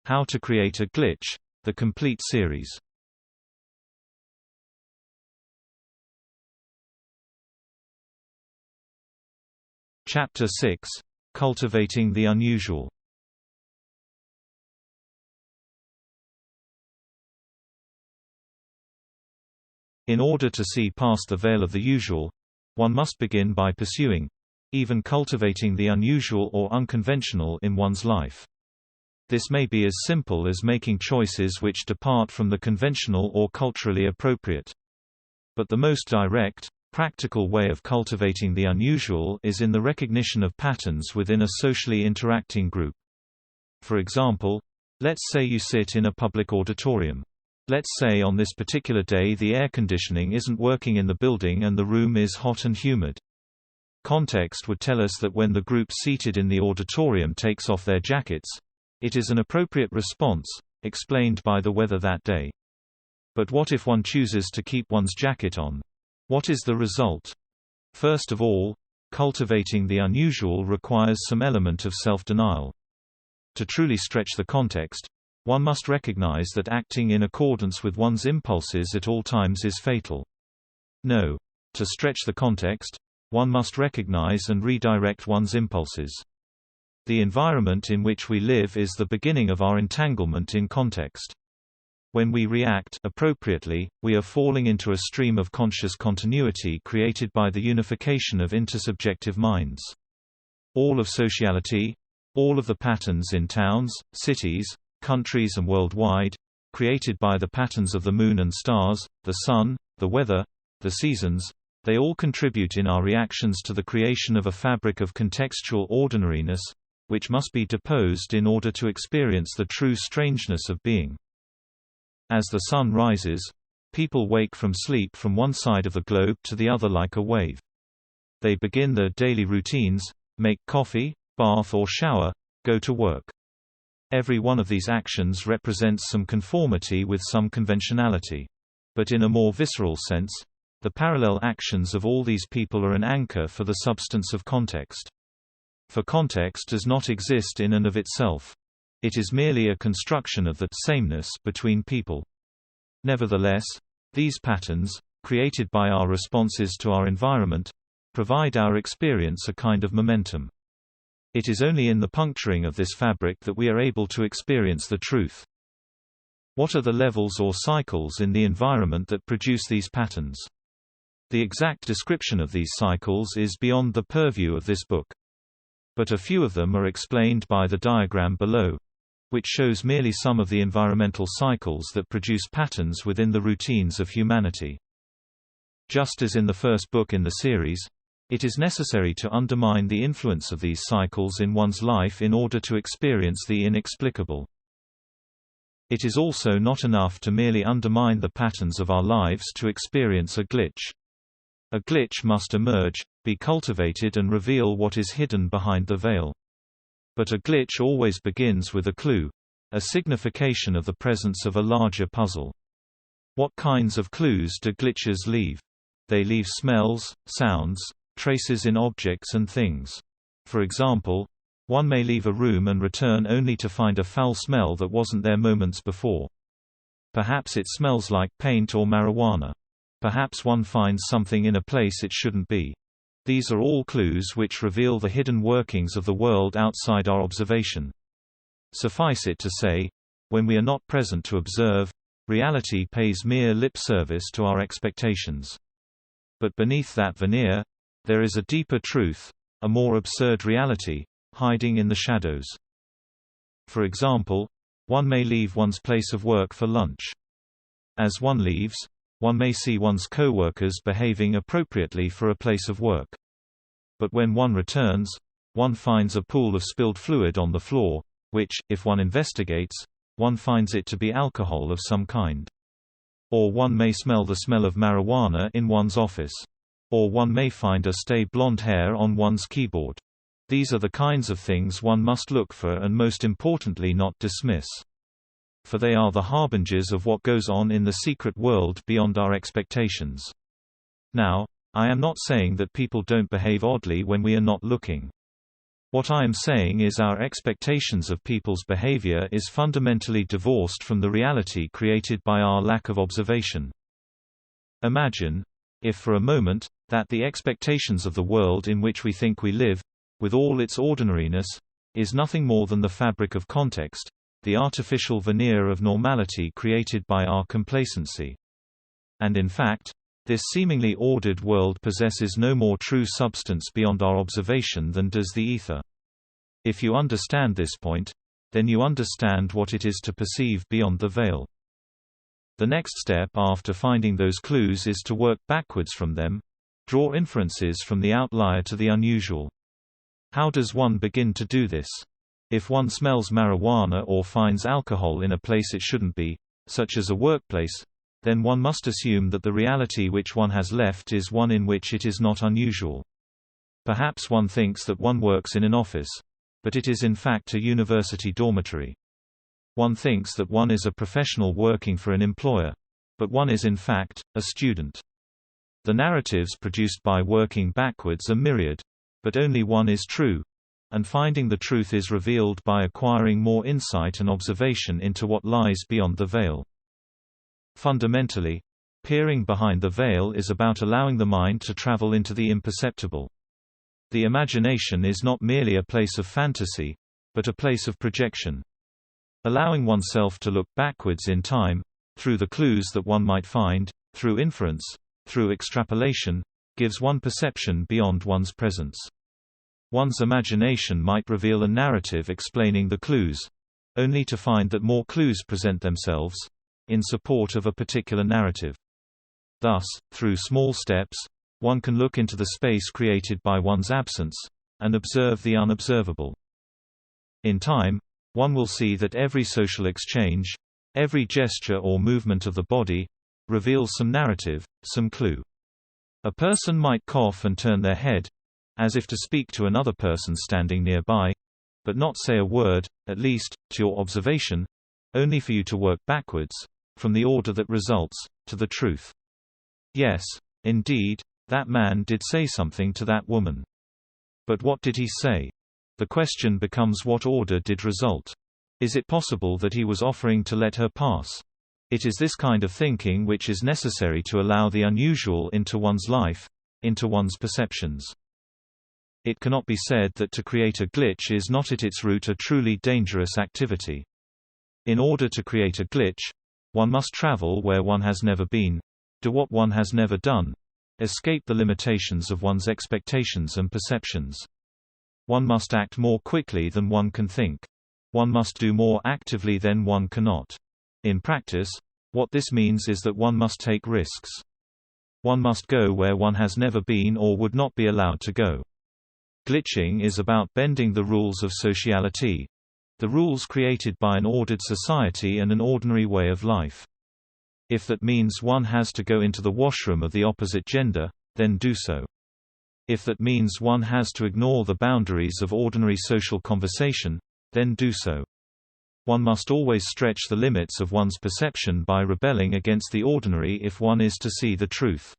How to Create a Glitch, the complete series. Chapter 6: Cultivating the Unusual. In order to see past the veil of the usual, one must begin by pursuing, even cultivating the unusual or unconventional in one's life. This may be as simple as making choices which depart from the conventional or culturally appropriate. But the most direct, practical way of cultivating the unusual is in the recognition of patterns within a socially interacting group. For example, let's say you sit in a public auditorium. Let's say on this particular day the air conditioning isn't working in the building and the room is hot and humid. Context would tell us that when the group seated in the auditorium takes off their jackets, it is an appropriate response, explained by the weather that day. But what if one chooses to keep one's jacket on? What is the result? First of all, cultivating the unusual requires some element of self-denial. To truly stretch the context, one must recognize that acting in accordance with one's impulses at all times is fatal. No. To stretch the context, one must recognize and redirect one's impulses. The environment in which we live is the beginning of our entanglement in context. When we react appropriately, we are falling into a stream of conscious continuity created by the unification of intersubjective minds. All of sociality, all of the patterns in towns, cities, countries and worldwide, created by the patterns of the moon and stars, the sun, the weather, the seasons, they all contribute in our reactions to the creation of a fabric of contextual ordinariness, which must be deposed in order to experience the true strangeness of being. As the sun rises, people wake from sleep from one side of the globe to the other like a wave. They begin their daily routines, make coffee, bath or shower, go to work. Every one of these actions represents some conformity with some conventionality. But in a more visceral sense, the parallel actions of all these people are an anchor for the substance of context. For context does not exist in and of itself. It is merely a construction of the sameness between people. Nevertheless, these patterns, created by our responses to our environment, provide our experience a kind of momentum. It is only in the puncturing of this fabric that we are able to experience the truth. What are the levels or cycles in the environment that produce these patterns? The exact description of these cycles is beyond the purview of this book. But a few of them are explained by the diagram below, which shows merely some of the environmental cycles that produce patterns within the routines of humanity. Just as in the first book in the series, it is necessary to undermine the influence of these cycles in one's life in order to experience the inexplicable. It is also not enough to merely undermine the patterns of our lives to experience a glitch. A glitch must emerge, be cultivated and reveal what is hidden behind the veil. But a glitch always begins with a clue, a signification of the presence of a larger puzzle. What kinds of clues do glitches leave? They leave smells, sounds, traces in objects and things. For example, one may leave a room and return only to find a foul smell that wasn't there moments before. Perhaps it smells like paint or marijuana. Perhaps one finds something in a place it shouldn't be. These are all clues which reveal the hidden workings of the world outside our observation. Suffice it to say, when we are not present to observe, reality pays mere lip service to our expectations. But beneath that veneer, there is a deeper truth, a more absurd reality, hiding in the shadows. For example, one may leave one's place of work for lunch. As one leaves, one may see one's co-workers behaving appropriately for a place of work. But when one returns, one finds a pool of spilled fluid on the floor, which, if one investigates, one finds it to be alcohol of some kind. Or one may smell the smell of marijuana in one's office. Or one may find a stray blonde hair on one's keyboard. These are the kinds of things one must look for and most importantly not dismiss. For they are the harbingers of what goes on in the secret world beyond our expectations. Now, I am not saying that people don't behave oddly when we are not looking. What I am saying is our expectations of people's behavior is fundamentally divorced from the reality created by our lack of observation. Imagine, if for a moment, that the expectations of the world in which we think we live, with all its ordinariness, is nothing more than the fabric of context, the artificial veneer of normality created by our complacency. And in fact, this seemingly ordered world possesses no more true substance beyond our observation than does the ether. If you understand this point, then you understand what it is to perceive beyond the veil. The next step after finding those clues is to work backwards from them, draw inferences from the outlier to the unusual. How does one begin to do this? If one smells marijuana or finds alcohol in a place it shouldn't be, such as a workplace, then one must assume that the reality which one has left is one in which it is not unusual. Perhaps one thinks that one works in an office, but it is in fact a university dormitory. One thinks that one is a professional working for an employer, but one is in fact a student. The narratives produced by working backwards are myriad, but only one is true, and finding the truth is revealed by acquiring more insight and observation into what lies beyond the veil. Fundamentally, peering behind the veil is about allowing the mind to travel into the imperceptible. The imagination is not merely a place of fantasy, but a place of projection. Allowing oneself to look backwards in time, through the clues that one might find, through inference, through extrapolation, gives one perception beyond one's presence. One's imagination might reveal a narrative explaining the clues, only to find that more clues present themselves in support of a particular narrative. Thus, through small steps, one can look into the space created by one's absence, and observe the unobservable. In time, one will see that every social exchange, every gesture or movement of the body, reveals some narrative, some clue. A person might cough and turn their head, as if to speak to another person standing nearby, but not say a word, at least, to your observation, only for you to work backwards, from the order that results, to the truth. Yes, indeed, that man did say something to that woman. But what did he say? The question becomes what order did result? Is it possible that he was offering to let her pass? It is this kind of thinking which is necessary to allow the unusual into one's life, into one's perceptions. It cannot be said that to create a glitch is not at its root a truly dangerous activity. In order to create a glitch, one must travel where one has never been, do what one has never done, escape the limitations of one's expectations and perceptions. One must act more quickly than one can think. One must do more actively than one cannot. In practice, what this means is that one must take risks. One must go where one has never been or would not be allowed to go. Glitching is about bending the rules of sociality, the rules created by an ordered society and an ordinary way of life. If that means one has to go into the washroom of the opposite gender, then do so. If that means one has to ignore the boundaries of ordinary social conversation, then do so. One must always stretch the limits of one's perception by rebelling against the ordinary if one is to see the truth.